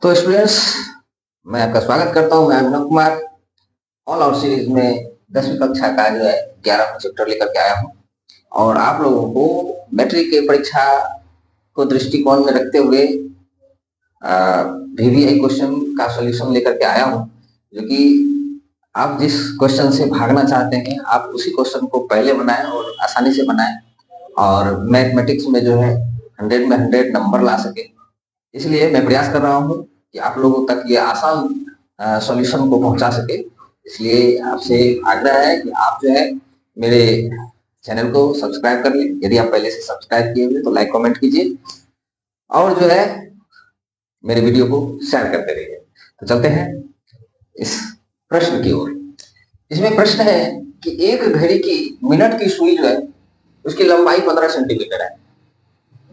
तो स्टूडेंट्स, मैं आपका स्वागत करता हूं। मैं Abhinav Kumar all out series में 10वीं कक्षा का जो है 11वां चैप्टर लेकर के आया हूं और आप लोगों को मैट्रिक की परीक्षा को दृष्टिकोण में रखते हुए वीवीआई क्वेश्चन का सॉल्यूशन लेकर के आया हूं, जो कि आप जिस क्वेश्चन से भागना चाहते हैं आप उसी क्वेश्चन को पहले बनाएं और आसानी से बनाएं और मैथमेटिक्स में जो है 100 में 100 नंबर ला सके। इसलिए मैं प्रयास कर रहा हूं कि आप लोगों तक ये आसान सॉल्यूशन को पहुंचा सके। इसलिए आपसे आग्रह है कि आप जो है मेरे चैनल को सब्सक्राइब कर लें। यदि आप पहले से सब्सक्राइब किए हुए तो लाइक कमेंट कीजिए और जो है मेरे वीडियो को शेयर करते रहिए। तो चलते हैं इस प्रश्न की ओर। इसमें प्रश्न है कि एक घड़ी की मिनट की सुई जो है उसकी लंबाई 15 सेंटीमीटर है।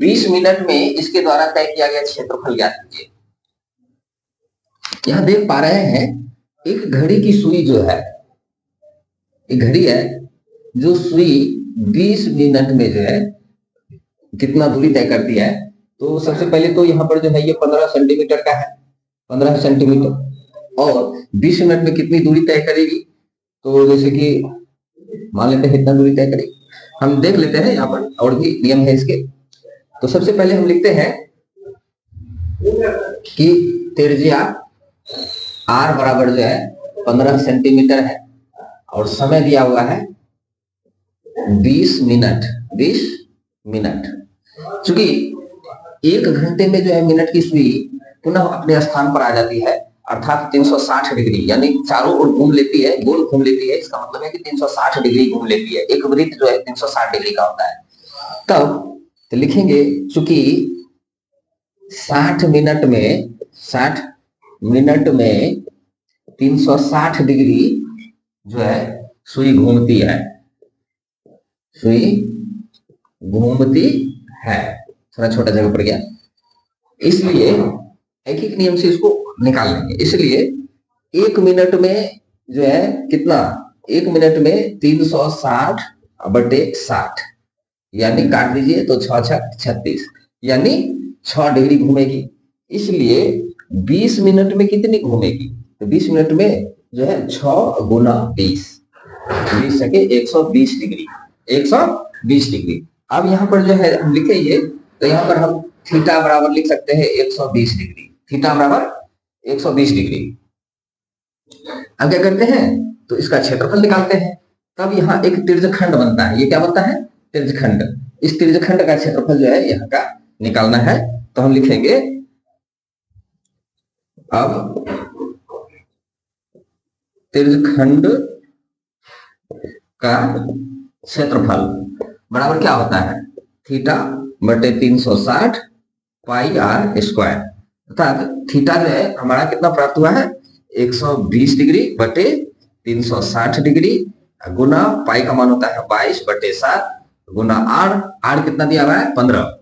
20 मिनट में इसके द्वारा तय किया गया क्षेत्रफल ज्ञात कीजिए। यहां देख पा रहे हैं एक घड़ी की सुई जो है, एक घड़ी है जो सुई 20 मिनट में जो है कितना दूरी तय करती है। तो सबसे पहले तो यहाँ पर जो है ये 15 सेंटीमीटर का है, 15 सेंटीमीटर और 20 मिनट में कितनी दूरी तय करेगी। तो जैसे कि मान लेते हैं इतना दूरी तय करेगी। हम देख लेते हैं यहाँ पर और भी नियम है इसके। तो सबसे पहले हम लिखते हैं कि त्रिज्या r बराबर जो है 15 सेंटीमीटर है और समय दिया हुआ है 20 मिनट। 20 मिनट, चूंकि एक घंटे में जो है मिनट की सुई पुनः अपने स्थान पर आ जाती है, अर्थात 360 डिग्री, यानी चारों ओर घूम लेती है, गोल घूम लेती है। इसका मतलब है कि 360 डिग्री घूम लेती है। एक वृत्त जो है 360 डिग्री का होता है। तब तो लिखेंगे चूंकि 60 मिनट में 360 डिग्री जो है सुई घूमती है, सुई घूमती है। थोड़ा छोटा जगह पर गया, इसलिए एक एक नियम से इसको निकाल लेंगे। इसलिए एक मिनट में जो है कितना, एक मिनट में 360 बटे 60, यानी काट दीजिए तो 6 6 36, यानी 6 डिग्री घूमेगी। इसलिए 20 मिनट में कितनी घूमेगी, तो 20 मिनट में जो है 6 गुना 20, 20 सके 120 डिग्री, 120 डिग्री। अब यहाँ पर जो है हम लिखे ये, तो यहाँ पर हम थीटा बराबर लिख सकते हैं 120 डिग्री। थीटा बराबर 120 डिग्री। अब क्या करते हैं, तो इसका क्षेत्रफल निकालते हैं। तब यहाँ एक त्रिज्यखंड बनता है। ये क्या बनता है, त्रिज्यखंड। इस त्रिज्यखंड का क्षेत्रफल जो है यहाँ का निकालना है। तो हम लिखेंगे अब त्रिज्यखंड का क्षेत्रफल बराबर क्या होता है, थीटा बटे 360 पाई आर स्क्वायर। अर्थात थीटा जो है हमारा कितना प्राप्त हुआ है, 120 डिग्री बटे 360 डिग्री गुना पाई का मान होता है 22 बटे 7 गुना आर कितना दिया हुआ है 15।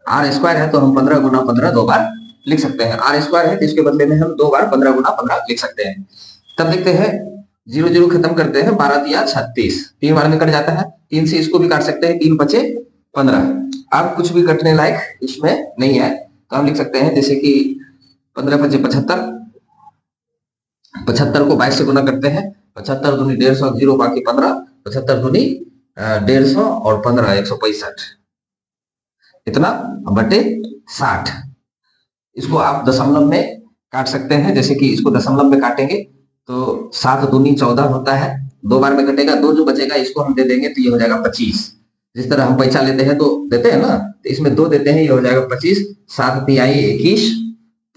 आर स्क्वायर है तो हम 15 गुना 15 दो बार लिख सकते हैं। आर स्क्वायर है तो इसके बदले में हम दो बार 15 गुना 15 लिख सकते हैं। तब देखते हैं 0 0 खत्म करते हैं, 12 दिया 36, 3 बार में कट जाता है। 3 से इसको भी काट सकते हैं, 3 बचे 15। अब कुछ भी कटने लायक इसमें नहीं है, तो हम लिख सकते हैं जैसे कि 15 बचे 75, 75 को 22 से गुना करते हैं, 75 दूनी 150, 0 बाकी 15, 75 दूनी 150 और 15 165, इतना बटे 60। इसको आप दशमलव में काट सकते हैं। जैसे कि इसको दशमलव में काटेंगे तो 7 दूनी 14 होता है, 2 बार में कटेगा, 2 जो बचेगा इसको हम दे देंगे तो ये हो जाएगा 25। जिस तरह हम पैसा लेते हैं तो देते हैं ना, तो इसमें 2 देते हैं, ये हो जाएगा 25। 7 तिहाई 21,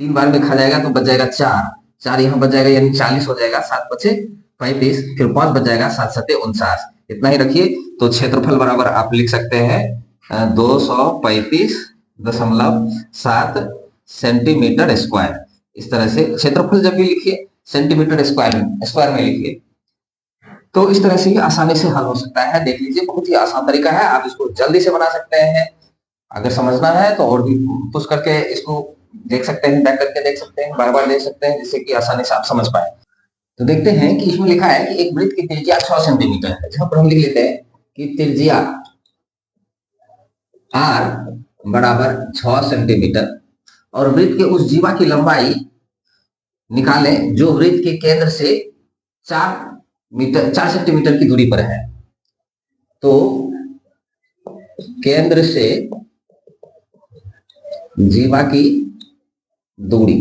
3 बार में खा जाएगा तो बच जाएगा 4, 4 यहाँ बच जाएगा यानी 40 हो जाएगा। 7 बचे 35, फिर 5 बच जाएगा, 7 7 49, इतना ही रखिए। तो क्षेत्रफल बराबर आप लिख सकते हैं 235.7 सेंटीमीटर स्क्वायर। इस तरह से क्षेत्रफल जब भी लिखिए सेंटीमीटर स्क्वायर में लिखिए, तो इस तरह से आसानी से हल हो सकता है। देख लीजिए, बहुत ही आसान तरीका है, आप इसको जल्दी से बना सकते हैं। अगर समझना है तो और भी पुश करके इसको देख सकते हैं, बैक करके देख सकते हैं, बार बार देख सकते हैं, जिससे कि आसानी से आप समझ पाए। तो देखते हैं कि इसमें लिखा है कि एक वृत्त की त्रिज्या 6 सेंटीमीटर है। जहां पर हम लिख लेते हैं कि त्रिज्या r बराबर 6 सेंटीमीटर और वृत्त के उस जीवा की लंबाई निकालें जो वृत्त के केंद्र से 4 सेंटीमीटर की दूरी पर है। तो केंद्र से जीवा की दूरी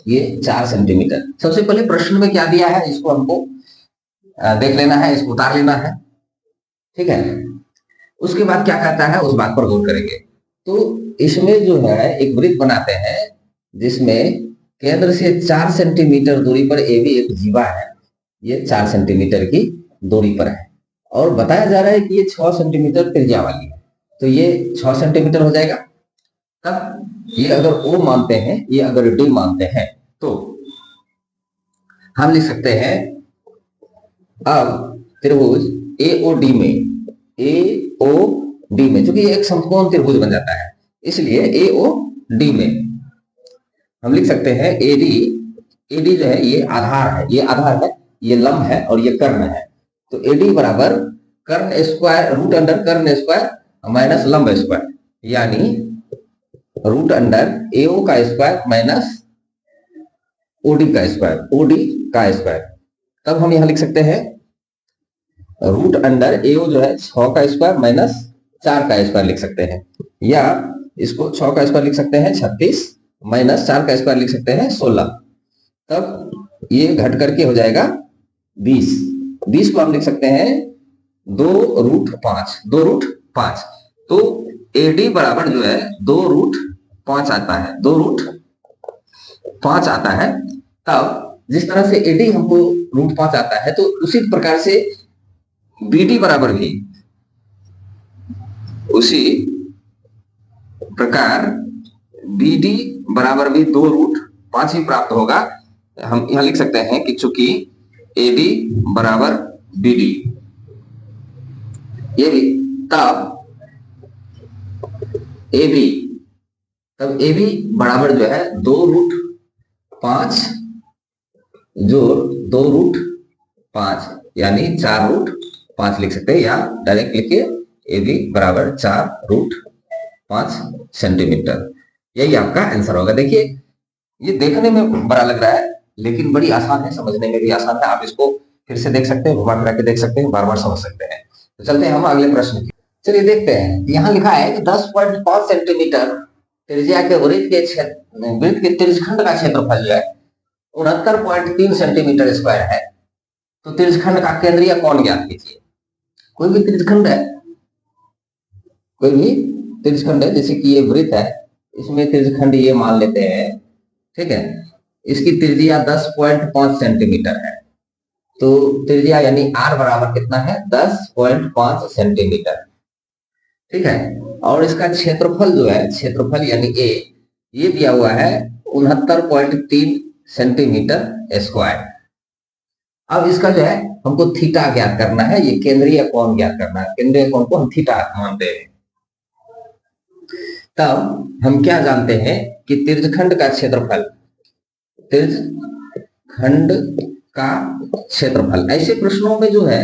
ये 4 सेंटीमीटर। सबसे पहले प्रश्न में क्या दिया है इसको हमको देख लेना है, इसको उतार लेना है, ठीक है। उसके बाद क्या कहता है उस बात पर गौर करेंगे। तो इसमें जो है एक वृत्त बनाते हैं जिसमें केंद्र से 4 सेंटीमीटर दूरी पर ए भी एक जीवा है, ये 4 सेंटीमीटर की दूरी पर है और बताया जा रहा है कि ये 6 सेंटीमीटर त्रिज्या वाली है। तो ये 6 सेंटीमीटर हो जाएगा। तब ये अगर O मानते हैं, ये अगर D मानते हैं, तो हम लिख सकते हैं अब त्रिभुज AOD में चूंकि ये एक समकोण त्रिभुज बन जाता है, इसलिए AOD में हम लिख सकते हैं AD जो है ये आधार है, ये लंब है और ये कर्ण है। तो AD बराबर कर्ण स्क्वायर रूट अंडर कर्ण स्क्वायर माइनस लंब स्क्वायर, यानी रूट अंडर AO का स्क्वायर माइनस OD का स्क्वायर। तब हम यहां लिख सकते हैं रूट अंडर AO जो है 6 का स्क्वायर माइनस 4 का स्क्वायर लिख सकते हैं, या इसको 6 का स्क्वायर लिख सकते हैं 36 माइनस 4 का स्क्वायर लिख सकते हैं 16। तब ये घट करके हो जाएगा 20 को हम लिख सकते हैं 2√5। तो AD बराबर जो है 2√5 आता है। तब जिस तरह से AD हमको √5 आता है, तो उसी प्रकार से BD बराबर भी BD बराबर भी 2√5 ही प्राप्त होगा। हम यहां लिख सकते हैं कि चूंकि AD बराबर BD, ये भी तब AB बराबर जो है 2√5 जोड़ 2√5 यानी 4√5 लिख सकते हैं, या डायरेक्ट लिखिए AB बराबर 4√5 सेंटीमीटर। यही आपका आंसर होगा। देखिए ये देखने में बड़ा लग रहा है लेकिन बड़ी आसान है, समझने में भी आसान है। आप इसको फिर से देख सकते हैं, घुमा फिरा के देख सकते हैं, बार बार समझ सकते हैं। तो चलते हैं हम अगले प्रश्न की। चलिए देखते हैं। यहाँ लिखा है कि 10.5 सेंटीमीटर त्रिज्या के वृत्त के त्रिज्यखंड का क्षेत्रफल जो है 69.3 सेंटीमीटर स्क्वायर है। तो त्रिज्यखंड का केंद्रीय कोण ज्ञात कीजिए। कोई भी त्रिज्यखंड है, जैसे कि ये वृत्त है, इसमें त्रिज्यखंड ये मान लेते हैं, ठीक है। इसकी त्रिज्या 10.5 सेंटीमीटर है। तो त्रिज्या यानी R बराबर कितना है 10.5 सेंटीमीटर, ठीक है। और इसका क्षेत्रफल जो है, क्षेत्रफल यानी A, ये दिया हुआ है 69.3 सेंटीमीटर स्क्वायर। अब इसका जो है हमको थीटा ज्ञात करना है, ये केंद्रीय कोण ज्ञात करना है। केंद्रीय कोण को हम थीटा मानते हैं। तब हम क्या जानते हैं कि त्रिज्यखंड का ऐसे प्रश्नों में जो है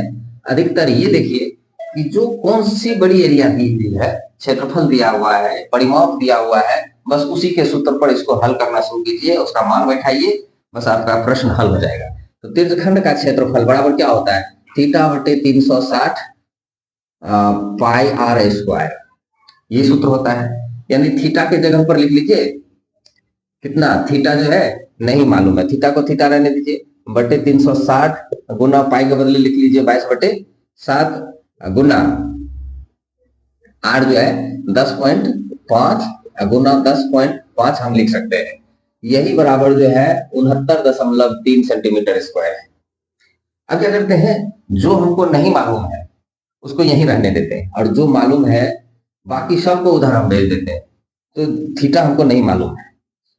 अधिकतर ये देखिए कि जो कौन सी बड़ी एरिया दी हुई है, क्षेत्रफल दिया हुआ है, परिमाप दिया हुआ है, बस उसी के सूत्र पर इसको हल करना शुरू कीजिए, उसका मान बैठाइए, बस आपका प्रश्न हल हो जाएगा। तो त्रिज्यखंड का क्षेत्रफल बराबर क्या होता है थीटा बटे 360 पाई R स्क्वायर, ये सूत्र होता है। यानी थीटा के जगह पर लिख लीजिए कितना, थीटा जो है नहीं मालूम है, थीटा को थीटा रहने दीजिए, बटे 360 गुना पाई के बदले लिख लीजिए 22/7 गुना R जो है 10.5 गुना 10.5 हम लिख सकते हैं। यही बराबर जो है 69.3 सेंटीमीटर स्क्वायर है। अब क्या करते हैं, जो हमको नहीं मालूम है उसको यहीं रहने देते हैं, और जो मालूम है बाकी सबको उधर हम भेज देते हैं। तो थीटा हमको नहीं मालूम है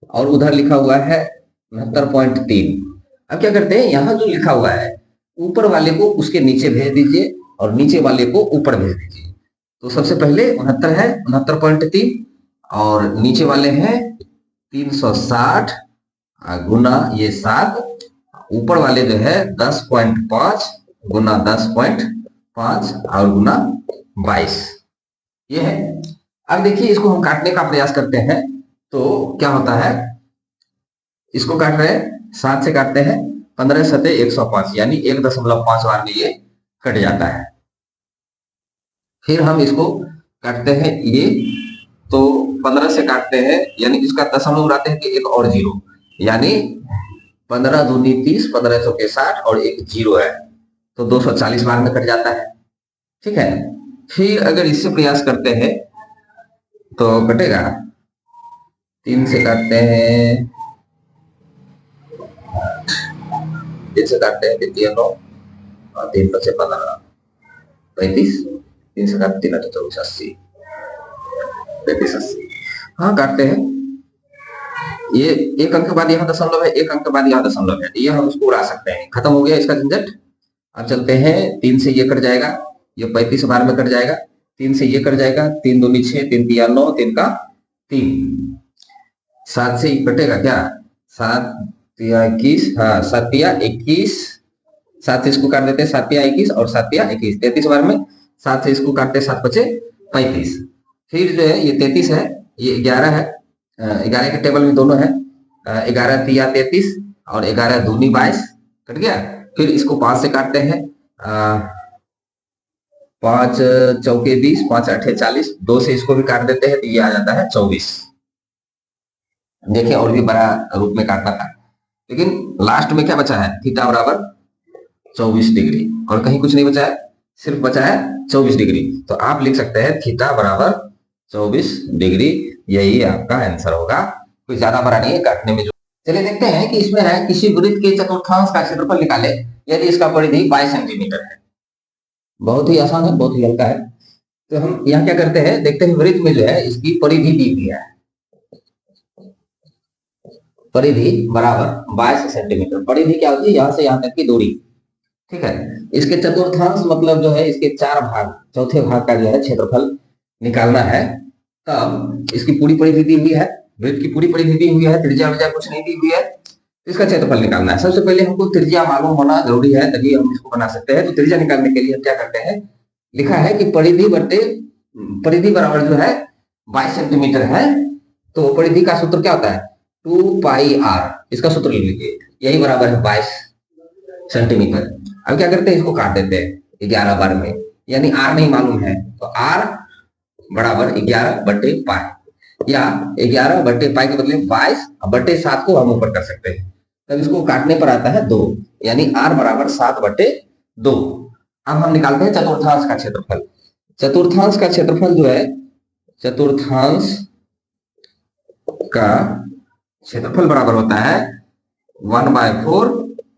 और उधर लिखा हुआ है 69.3। अब क्या करते हैं, यहाँ जो लिखा हुआ है ऊपर वाले को उसके नीचे भेज दीजिए और नीचे वाले को ऊपर भेज दीजिए। तो सबसे पहले 69 है 69.3 और नीचे वाले हैं 360 गुना ये 7, ऊपर वाले जो है 10.5 गुना 10.5 और गुना 22, ये है। अब देखिए इसको हम काटने का प्रयास करते हैं। तो क्या होता है, इसको काट रहे हैं 7 से काटते हैं, 15 सते 105 यानी 1.5 बार में ये कट जाता है। फिर हम इसको काटते हैं ये, तो 15 से काटते हैं यानी इसका दशमलव उड़ाते हैं कि एक और जीरो, यानी 15 दूनी 30, 15 चौके 60 और एक जीरो है, तो 240 बार में कट जाता है। ठीक है, फिर अगर इससे प्रयास करते हैं तो कटेगा, 3 से काटते हैं, 3 से काटते हैं, 3 9 और 3 5 15 35, 3 से काटते 3 24 80 35 80। हाँ काटते हैं, ये एक अंक के बाद यहाँ दशमलव है, एक अंक के बाद यहाँ दशमलव है, ये हम उसको उड़ा सकते हैं। खत्म हो गया इसका झंझट। अब चलते हैं, 3 से ये कट जाएगा, ये 35 बार में कट जाएगा, 3 से ये कट जाएगा, 3 दूनी 6, 3 तिया 9, 3 का 3, 7 से कटेगा क्या, 7 तिया 21, हाँ 7 तिया 21, 7 से इसको काट देते हैं, 7 तिया 21 और 7 तिया 21, 33 बार में 7 से इसको काटते हैं, 7 बचे 35। फिर जो है ये 33 है, ये 11 है, 11 के टेबल में दोनों है, 11 तिया 33 और 11 दूनी 22, कट गया। फिर इसको 5 से काटते हैं, 5 चौके 20, 5 अठे 40, 2 से इसको भी काट देते हैं तो ये आ जाता है 24। देखिए और भी बड़ा रूप में काटना था, लेकिन लास्ट में क्या बचा है, थीटा बराबर 24 डिग्री, और कहीं कुछ नहीं बचा है, सिर्फ बचा है 24 डिग्री। तो आप लिख सकते हैं थीटा बराबर 24 डिग्री, यही आपका आंसर होगा, कोई ज्यादा बड़ा नहीं है काटने में। जो चलिए देखते हैं कि इसमें है, किसी वृत्त के चतुर्थांश का क्षेत्रफल निकाले यदि इसका परिधि 22 सेंटीमीटर है। बहुत ही आसान है, बहुत ही हल्का है। तो हम यहाँ क्या करते हैं, देखते हैं वृत्त में जो है इसकी परिधि दी हुई है, परिधि बराबर 22 सेंटीमीटर। परिधि क्या होती है, यहाँ से यहाँ तक की दूरी। ठीक है, इसके चतुर्थांश मतलब जो है इसके 4 भाग, चौथे भाग का जो है क्षेत्रफल निकालना है। तब इसकी पूरी परिधि दी हुई है, वृत्त की पूरी परिधि दी हुई है, त्रिज्या विज्या कुछ नहीं दी हुई है, इसका क्षेत्रफल निकालना है। सबसे पहले हमको त्रिज्या मालूम होना जरूरी है, तभी हम इसको बना सकते हैं। तो त्रिज्या निकालने के लिए हम क्या करते हैं, लिखा है कि परिधि बटे परिधि बराबर जो है 22 सेंटीमीटर है, तो परिधि का सूत्र क्या होता है, 2 पाई आर, इसका सूत्र लिख लीजिए, यही बराबर है 22 सेंटीमीटर। अब क्या करते हैं, इसको काट देते हैं 11 बार में, यानी आर नहीं मालूम है, तो आर बराबर 11 बटे पाई, या 11 बटे पाई के बदले 22 बटे 7 को हम ऊपर कर सकते हैं, तब इसको काटने पर आता है 2, यानी आर बराबर 7 बटे 2। अब हम निकालते हैं चतुर्थांश का क्षेत्रफल। चतुर्थांश का क्षेत्रफल जो है, चतुर्थांश का क्षेत्रफल बराबर होता है 1/4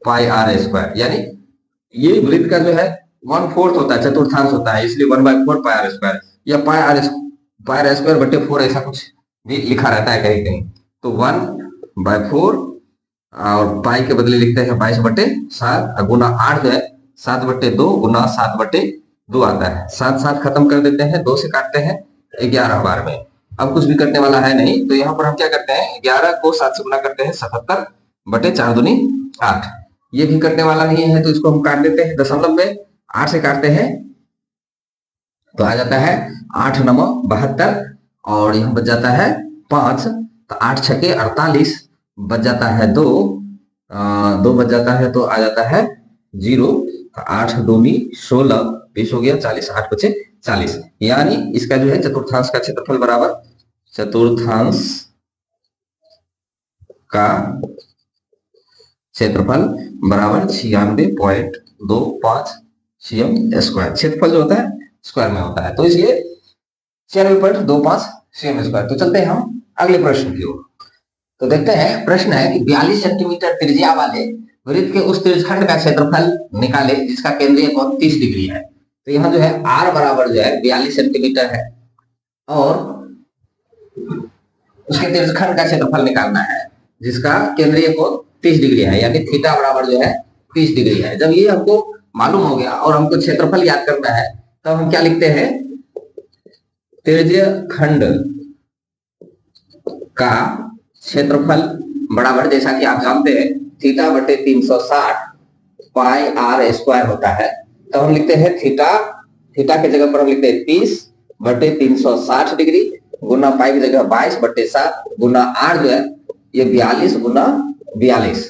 पाई आर स्क्वायर, यानी ये वृत्त का जो है 1/4 होता है, चतुर्थांश होता है, इसलिए 1/4 पाई आर स्क्वायर, या पाई आर स्क्वायर बटे 4 ऐसा कुछ भी लिखा रहता है कहीं कहीं। तो 1/4 और पाई के बदले लिखते हैं 22 बटे 7 गुना 8 जो है 7 बटे 2 गुना 7 बटे 2 आता है। 7 7 खत्म कर देते हैं, 2 से काटते हैं 11 बार में। अब कुछ भी करने वाला है नहीं, तो यहाँ पर हम क्या करते हैं, 11 को 7 से गुना करते हैं, 77 बटे 4 दूनी 8। ये भी करने वाला नहीं है, तो इसको हम काट देते हैं दशमलव में, 8 से काटते हैं तो आ जाता है 8 9 72, और यहाँ बच जाता है 5, तो 8 छके 48, बच जाता है 2, 2 बच जाता है तो आ जाता है 0, 8 दूनी 16, 20 हो गया 40, 8 बचे 40, यानी इसका जो है चतुर्थांश का क्षेत्रफल बराबर, चतुर्थांश का क्षेत्रफल बराबर 96.25 cm स्क्वायर। क्षेत्रफल जो होता है स्क्वायर में होता है, तो इसलिए 96.25 cm स्क्वायर। तो चलते हैं हम अगले प्रश्न की ओर। तो देखते हैं, प्रश्न है कि 42 सेंटीमीटर त्रिज्या वाले वृत्त के उस त्रिज्यखंड का क्षेत्रफल निकाले जिसका केंद्रीय कोण 30 डिग्री है। तो यहाँ जो है r बराबर जो है 42 सेंटीमीटर है, और उसके त्रिज्यखंड का क्षेत्रफल निकालना है जिसका केंद्रीय कोण 30 डिग्री है, यानी थीटा बराबर जो है 30 डिग्री है। जब ये हमको मालूम हो गया और हमको क्षेत्रफल याद करना है, तब हम क्या लिखते हैं, त्रिज्यखंड का क्षेत्रफल बराबर, जैसा कि आप जानते हैं, थीटा बटे 360 पाई आर स्क्वायर होता है। तो हम लिखते हैं थीटा, थीटा के जगह पर हम लिखते हैं 30 बटे 360 डिग्री, गुना पाई की जगह 22/7 गुना आर जो है ये 42 गुना 42।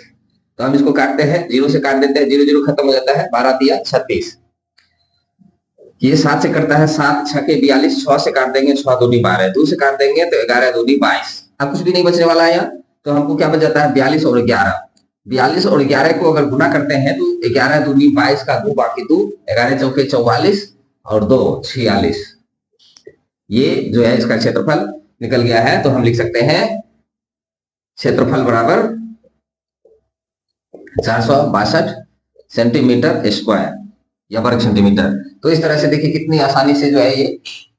तो हम इसको काटते हैं, 0 से काट देते हैं, 0 0 खत्म हो जाता है, 12 तिया 36। ये 7 से करता है, 7 6 के 42, 6 से काट देंगे, 6 दूनी 12, 2 से काट देंगे तो 11 दूनी 22। अब कुछ भी नहीं बचने वाला है यहाँ, तो हमको क्या बच जाता है 42 और 11। 42 और 11 को अगर गुना करते हैं तो 11 दूनी 22 का 2 बाकी 2, 11 चौके 44 और 2 46। ये जो है इसका क्षेत्रफल निकल गया है। तो हम लिख सकते हैं क्षेत्रफल बराबर 462 सेंटीमीटर स्क्वायर या वर्ग सेंटीमीटर। तो इस तरह से देखिए कितनी आसानी से जो है ये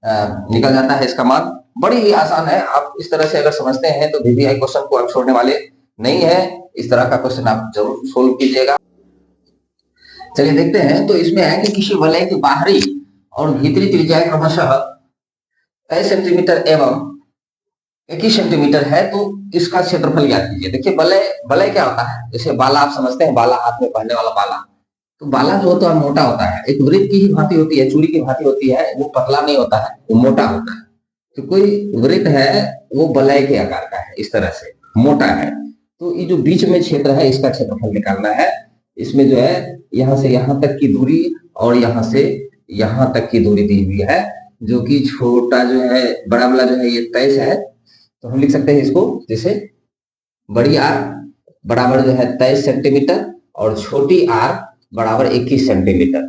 निकल जाता है इसका मान। बड़ी ही आसान है, आप इस तरह से अगर समझते हैं तो वीवीआई क्वेश्चन को आप छोड़ने वाले नहीं है। इस तरह का क्वेश्चन आप जरूर सोल्व कीजिएगा। चलिए देखते हैं, तो इसमें है कि किसी वलय की बाहरी और भीतरी त्रिज्या क्रमशः 23 सेंटीमीटर एवं 21 सेंटीमीटर है, तो इसका क्षेत्रफल ज्ञात कीजिए। देखिए वलय क्या होता है, जैसे बाला आप समझते हैं, बाला हाथ में पहनने वाला बाला, तो बाला जो होता है मोटा होता है, एक वृत्त की ही भांति होती है, चूड़ी की भांति होती है, वो पतला नहीं होता है, वो मोटा होता है। तो कोई वृत्त है वो वलय के आकार का है, इस तरह से मोटा है। तो ये जो बीच में क्षेत्र है इसका क्षेत्रफल निकालना है। इसमें जो है यहाँ से यहाँ तक की दूरी और यहाँ से यहाँ तक की दूरी दी हुई है, जो कि छोटा जो है बड़ा वाला जो है ये 23 है। तो हम लिख सकते हैं इसको जैसे बड़ी आर बराबर जो है 23 सेंटीमीटर और छोटी आर बराबर 21 सेंटीमीटर।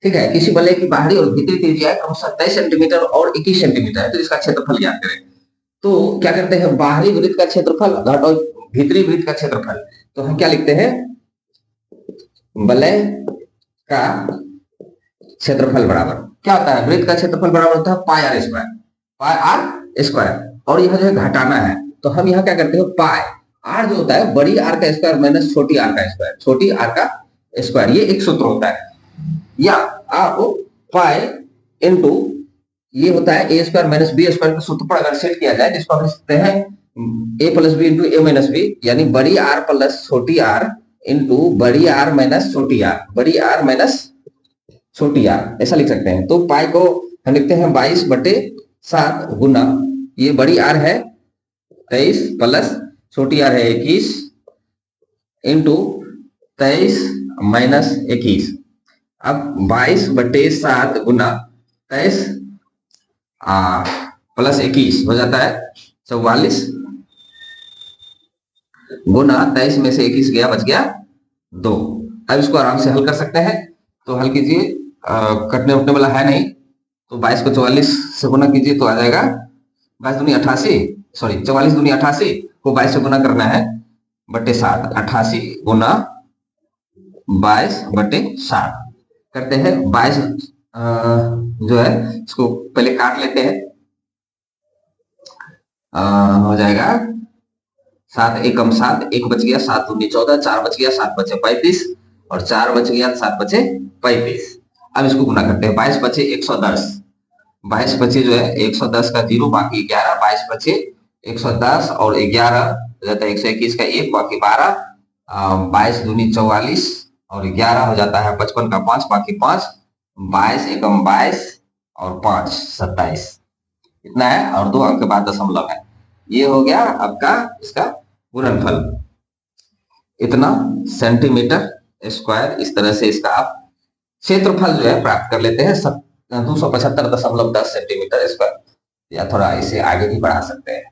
ठीक है, किसी वलय की बाहरी और भीतरी त्रिज्या क्रमशः 23 सेंटीमीटर और 21 सेंटीमीटर है, तो इसका क्षेत्रफल ज्ञात करें। तो क्या करते हैं, बाहरी वृत्त का क्षेत्रफल घटाओ भीतरी वृत्त का क्षेत्रफल। तो हम क्या लिखते हैं, वलय का क्षेत्रफल बराबर क्या होता है, वृत्त का क्षेत्रफल बराबर होता है pi r square, pi r square. और यह जो है घटाना है, तो हम यहाँ क्या करते हैं, पाई आर जो होता है बड़ी आर का स्क्वायर माइनस छोटी आर का स्क्वायर, छोटी आर का स्क्वायर, ये एक सूत्र होता है। या आप पाई इनटू ये होता है ए स्क्वायर माइनस बी स्क्वायर के सूत्र पर अगर सेट किया जाए, जिसको हम लिख सकते हैं ए प्लस बी इंटू ए माइनस बी, यानी बड़ी आर प्लस छोटी आर इंटू बड़ी आर माइनस छोटी आर, बड़ी आर माइनस छोटी आर, ऐसा लिख सकते हैं। तो पाई को हम लिखते हैं 22/7 गुना ये बड़ी आर है 23 प्लस छोटी आर है 21 इंटू 23 माइनस 21। अब 22/7 गुना 23 प्लस 21 हो जाता है 44 गुना 23 में से 21 गया, बच गया 2। अब इसको आराम से हल कर सकते हैं, तो हल कीजिए, कटने उठने वाला है नहीं, तो 22 को 44 से गुना कीजिए तो आ जाएगा 22 दूनी 88, सॉरी 44 दूनी 88 को 22 से गुना करना है /7, 88 गुना 22/7 करते हैं। 22 जो है इसको पहले काट लेते हैं, हो जाएगा 7 एकम 7, 1 बच गया, 7 दूनी 14, 4 बच गया, 7 बचे 35 और 4 बच गया, 7 बचे 35। अब इसको गुना करते हैं, 22 बचे 110, 22 बचे जो है 110 का 0 बाकी 11, 22 बचे 110 और 11 हो जाता है 121 का 1 बाकी 12, 22 दूनी 44 और 11 हो जाता है 55 का 5 बाकी 5, 22 एकम 22 और 5 27, इतना है और 2 अंक के बाद दशमलव है। ये हो गया आपका इसका गुणनफल, इतना सेंटीमीटर स्क्वायर। इस तरह से इसका आप क्षेत्रफल जो है प्राप्त कर लेते हैं 275.10 सेंटीमीटर स्क्वायर, या थोड़ा इसे आगे भी बढ़ा सकते हैं।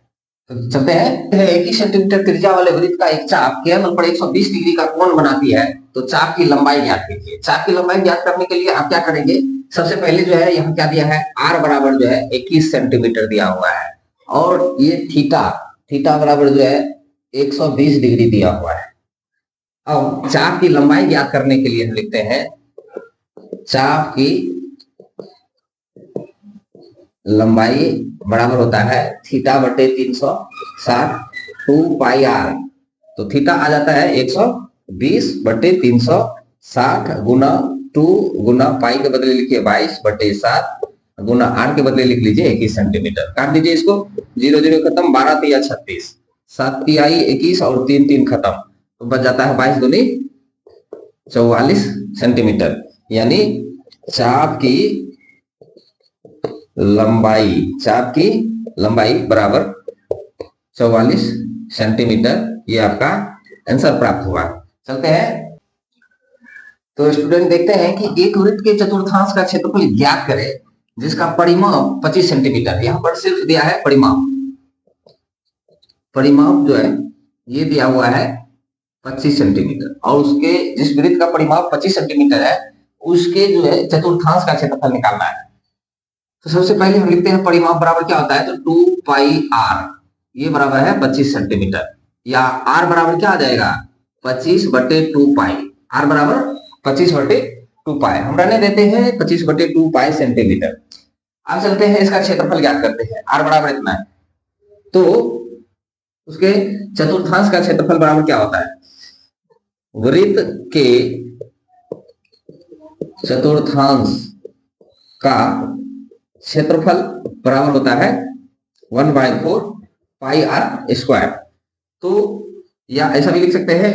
तो चलते हैं, 21 सेंटीमीटर त्रिज्या वाले वृत्त का एक चाप केंद्र पर 120 डिग्री का कोण बनाती है, तो चाप की लंबाई ज्ञात कीजिए। चाप की लंबाई ज्ञात करने के लिए आप क्या करेंगे, सबसे पहले जो है यहाँ क्या दिया है, आर बराबर जो है 21 सेंटीमीटर दिया हुआ है, और ये थीटा बराबर जो है 120 डिग्री दिया हुआ है। अब चाप की लंबाई ज्ञात करने के लिए हम लिखते हैं, चाप की लंबाई बराबर होता है θ/360 2 पाई आर। तो थीटा आ जाता है 120/360 गुना 2 गुना पाई के बदले लिखिए 22/7 गुना आर के बदले लिख लीजिए 21 सेंटीमीटर। काट दीजिए इसको, 0 0 खत्म, 12 तिया 36, 7 तिहाई 21 और 3 3 खत्म, तो बच जाता है 22 दूनी 44 सेंटीमीटर। यानी चाप की लंबाई, चाप की लंबाई बराबर 44 सेंटीमीटर, ये आपका आंसर प्राप्त हुआ। चलते हैं, तो स्टूडेंट देखते हैं कि एक वृत्त के चतुर्थांश का क्षेत्रफल ज्ञात करें जिसका परिमाप 25 सेंटीमीटर। यहाँ पर सिर्फ दिया है परिमाप, परिमाप जो है ये दिया हुआ है 25 सेंटीमीटर, और उसके जिस वृत्त का परिमाप 25 सेंटीमीटर है उसके जो है चतुर्थांश का क्षेत्रफल निकालना है। तो सबसे पहले हम लिखते हैं परिमाप बराबर क्या होता है, तो 2 पाई आर, ये बराबर है 25 सेंटीमीटर, या आर बराबर क्या आ जाएगा 25/2 पाई, आर बराबर 25/2 पाई, हम रहने देते हैं 25/2 पाई सेंटीमीटर। अब चलते हैं इसका क्षेत्रफल ज्ञात करते हैं, आर बराबर इतना है, तो उसके चतुर्थांश का क्षेत्रफल बराबर क्या होता है, वृत्त के चतुर्थांश का क्षेत्रफल बराबर होता है 1/4 पाई आर स्क्वायर। तो या ऐसा भी लिख सकते हैं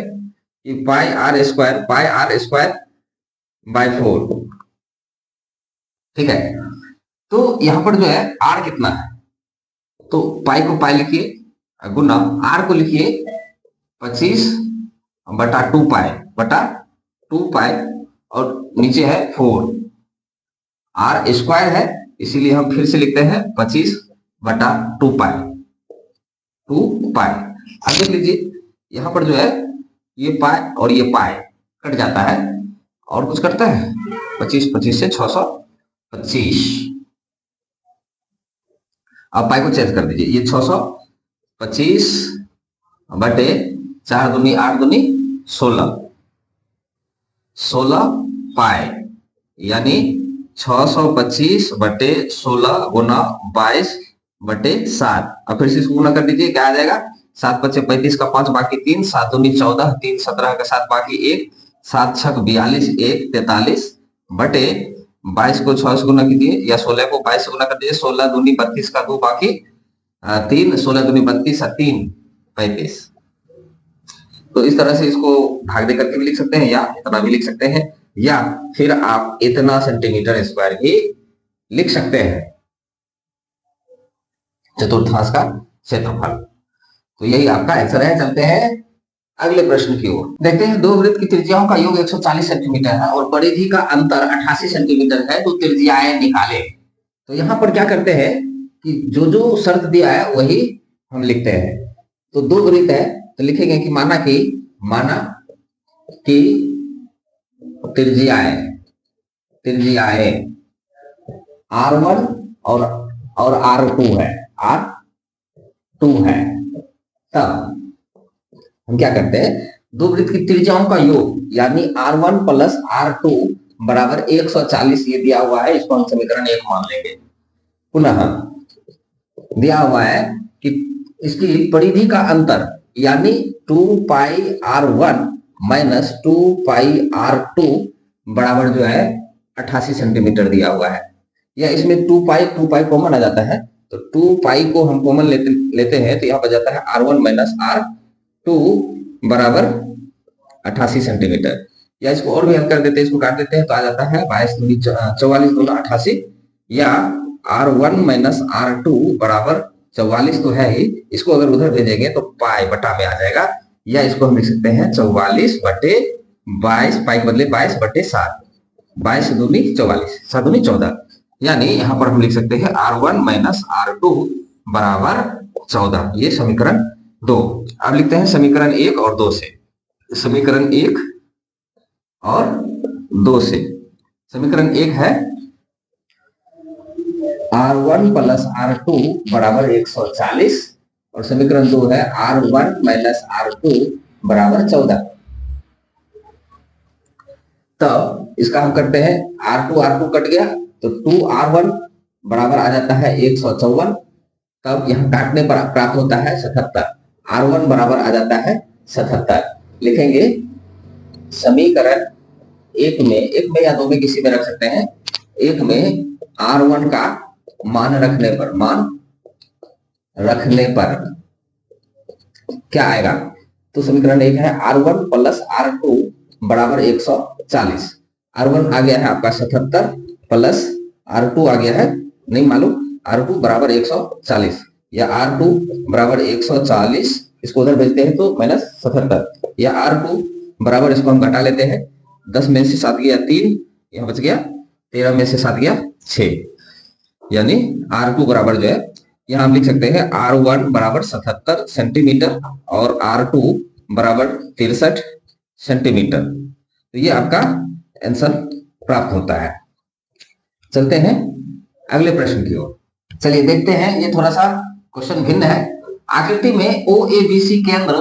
कि पाई आर स्क्वायर बाय 4, ठीक है। तो यहां पर जो है आर कितना है, तो पाई को पाई लिखिए, गुना आर को लिखिए 25/2 पाई और नीचे है 4, आर स्क्वायर है इसीलिए हम फिर से लिखते हैं 25/2 पाई, 2 पाई। अब देख लीजिए यहां पर जो है ये पाई और ये पाई कट जाता है, और कुछ कटता है 25 से 625। अब पाई को चेंज कर दीजिए, ये 625 बटे 4 दूनी 8 दूनी 16 पाई, यानी 625/16 गुना 22/7। अब फिर से इसको गुना कर दीजिए, क्या आ जाएगा 7×5 = 35 का 5 बाकी 3, 7 दूनी 14, 3 17 का 7 बाकी 1, 7 6 42, 1 43 बटे 22 को 6 से गुना कीजिए, या 16 को 22 से गुना कर दीजिए, 16 दूनी 32 का 2 बाकी 3, 16 दूनी 32 3 35। तो इस तरह से इसको भाग दे करके भी लिख सकते हैं, या इतना भी लिख सकते हैं, या फिर आप इतना सेंटीमीटर स्क्वायर भी लिख सकते हैं चतुर्थांश का क्षेत्रफल। तो यही आपका आंसर है। चलते हैं अगले प्रश्न की ओर, देखते हैं दो वृत्त की त्रिज्याओं का योग 140 सेंटीमीटर है और परिधि का अंतर 88 सेंटीमीटर है, तो त्रिज्याएं निकाले। तो यहाँ पर क्या करते हैं कि जो जो शर्त दिया है वही हम लिखते हैं। तो दो वृत्त है तो लिखेंगे कि माना कि त्रिज्याएं R1 और R2 है, तब हम क्या करते हैं, दो वृत्त की त्रिज्याओं का योग यानी R1 + R2 बराबर 140, ये दिया हुआ है, इसको हम समीकरण 1 मान लेंगे। पुनः दिया हुआ है कि इसकी परिधि का अंतर यानी 2 पाई R1 माइनस 2 पाई R2 बराबर जो है 88 सेंटीमीटर दिया हुआ है, या इसमें 2 पाई कॉमन आ जाता है, तो 2 पाई को हम कॉमन लेते हैं, तो यहाँ पर जाता है R1 माइनस R2 बराबर 88 सेंटीमीटर। या इसको और भी हल कर देते हैं, इसको काट देते हैं तो आ जाता है 22 44 दूना 88, या R1 माइनस R2 बराबर 44 तो है ही, इसको अगर उधर भेजेंगे तो पाई बटा में आ जाएगा, या इसको हम लिख सकते हैं 44/22, पाई के बदले 22/7, 22 दूनी 44, 7 दूनी 14, यानी यहाँ पर हम लिख सकते हैं R1 माइनस R2 बराबर 14। ये समीकरण 2। अब लिखते हैं समीकरण 1 और 2 से। समीकरण 1 और 2 से समीकरण 1 है R1 + R2 बराबर 140, और समीकरण 2 है R1 माइनस R2 बराबर 14। तब इसका हम करते हैं, R2 कट गया तो 2R1 बराबर आ जाता है 154, तब यहाँ काटने पर प्राप्त होता है 77, R1 बराबर आ जाता है 77। लिखेंगे समीकरण 1 में या 2 में किसी में रख सकते हैं, 1 में R1 का मान रखने पर क्या आएगा, तो समीकरण 1 है R1 + R2 बराबर 140, R1 आ गया है आपका 77 प्लस R2 आ गया है नहीं मालूम, R2 बराबर 140 या R2 बराबर 140, इसको उधर भेजते हैं तो -77, या R2 बराबर, इसको हम घटा लेते हैं, 10 में से 7 गया 3, यहाँ बच गया 13 में से 7 गया 6, यानी R2 बराबर जो है, यहाँ हम लिख सकते हैं R1 बराबर 77 सेंटीमीटर और R2 बराबर 63 सेंटीमीटर। तो ये आपका आंसर प्राप्त होता है। चलते हैं अगले प्रश्न की ओर। चलिए देखते हैं, ये थोड़ा सा क्वेश्चन भिन्न है। आकृति में ओ ए बी सी केंद्र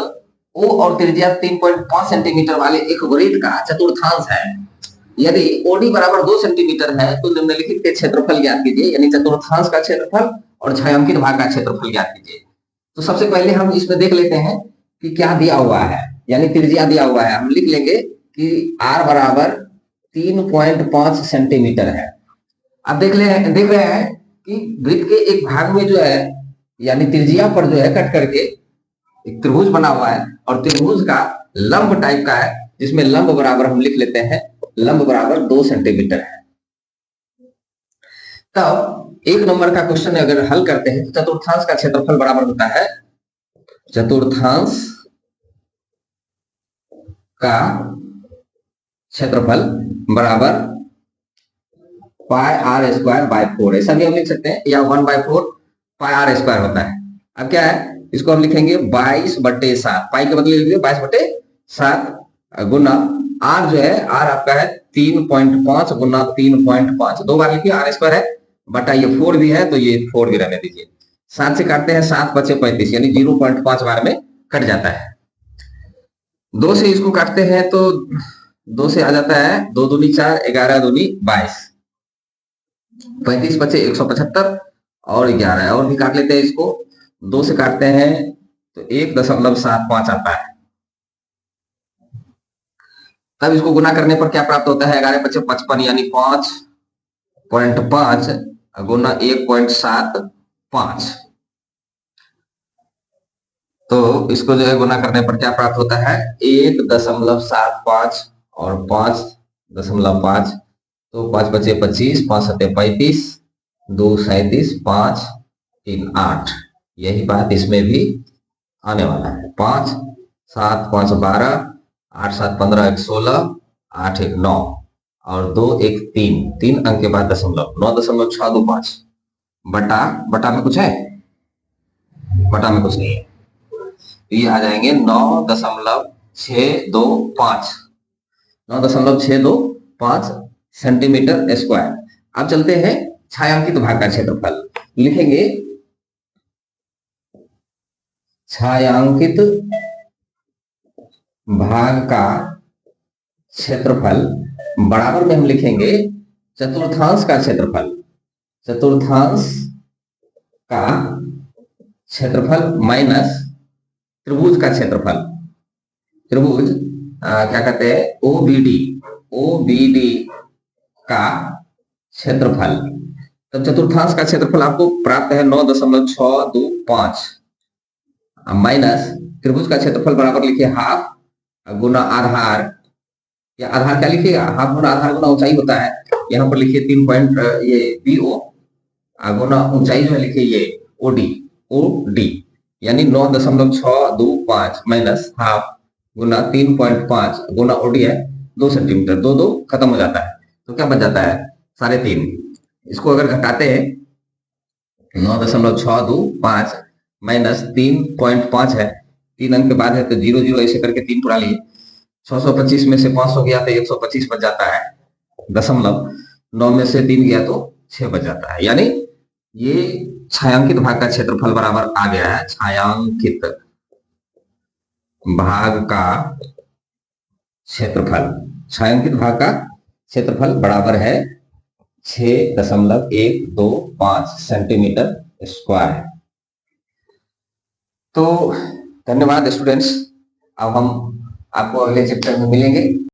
O और त्रिज्या 3.5 सेंटीमीटर वाले एक वृत्त का चतुर्थांश है। यदि OD बराबर 2 सेंटीमीटर है तो निम्नलिखित के क्षेत्रफल ज्ञात कीजिए, यानी चतुर्थांश का क्षेत्रफल और छायांकित भाग का क्षेत्रफल ज्ञात कीजिए। तो सबसे पहले हम इसमें देख लेते हैं कि क्या दिया हुआ है, यानी त्रिज्या दिया हुआ है। हम लिख लेंगे कि R बराबर 3.5 सेंटीमीटर है। अब देख रहे हैं कि वृत्त के एक भाग में जो है, यानी त्रिज्या पर जो है कट करके एक त्रिभुज बना हुआ है, और त्रिभुज का लंब टाइप का है, जिसमें लंब बराबर हम लिख लेते हैं, लंब बराबर 2 सेंटीमीटर है। तब एक नंबर का क्वेश्चन अगर हल करते हैं तो चतुर्थांश का क्षेत्रफल बराबर होता है, चतुर्थांश का क्षेत्रफल बराबर पाई आर स्क्वायर बाय 4, ऐसा भी हम लिख सकते हैं, या 1/4 पाई आर स्क्वायर होता है। अब क्या है, इसको हम लिखेंगे 22/7, पाई के बदले लिखिए 22/7 गुना आर जो है, आर आपका है 3.5 गुना 3.5, 2 बार लिखिए, आर स्क्वायर है बटा ये 4 भी है तो ये 4 भी रहने दीजिए। 7 से काटते हैं 7 बचे 35, यानी 0.5 बार में कट जाता है। 2 से इसको काटते हैं तो 2 से आ जाता है 2 दूनी 4, 11 दूनी 22, 35 बचे 175 और 11, और भी काट लेते हैं इसको, 2 से काटते हैं तो 1.75 आता है। तब इसको गुना करने पर क्या प्राप्त होता है, 11 बचे 55, यानी 5.5 गुना 1.75, तो इसको जो है गुना करने पर क्या प्राप्त होता है, 1.75 और 5.5, तो 5 बचे 25, 5 सते 35, 2 37, 5 3 8, यही बात इसमें भी आने वाला है। 5 7 5 12, 8 7 15, 1 16, 8 1 9 और 2 1 3 अंक के बाद दशमलव, 9.625 बटा में कुछ है, बटा में कुछ नहीं है, ये आ जाएंगे 9.625 सेंटीमीटर स्क्वायर। अब चलते हैं छायांकित भाग का क्षेत्रफल, लिखेंगे छायांकित भाग का क्षेत्रफल बराबर में हम लिखेंगे चतुर्थांश का क्षेत्रफल, चतुर्थांश का क्षेत्रफल माइनस त्रिभुज का क्षेत्रफल, त्रिभुज क्या कहते हैं, ओबीडी का क्षेत्रफल। तब चतुर्थांश का क्षेत्रफल आपको प्राप्त है 9.625 माइनस त्रिभुज का क्षेत्रफल बराबर लिखिए हाफ गुना आधार, या आधार क्या लिखिएगा, हाफ गुना आधार गुना ऊंचाई होता है, यहाँ पर लिखिए 3 ये BO गुना ऊंचाई जो है लिखिए ये OD, यानी 9.625 माइनस हाफ गुना 3.5 गुना OD है 2 सेंटीमीटर, 2 खत्म हो जाता है, तो क्या बच जाता है 3.5। इसको अगर घटाते हैं 9.625 माइनस 3.5 है, 3 अंक के बाद है तो 0 0 ऐसे करके 3 उड़ा लिए, 625 में से 500 गया तो 125 बच जाता है, दशमलव 9 में से 3 गया तो 6 बच जाता है, यानी ये छायांकित भाग का क्षेत्रफल बराबर आ गया है, छायांकित भाग का क्षेत्रफल, छायांकित भाग का क्षेत्रफल बराबर है 6.125 सेंटीमीटर स्क्वायर। तो धन्यवाद स्टूडेंट्स, अब हम आपको अगले चैप्टर में मिलेंगे।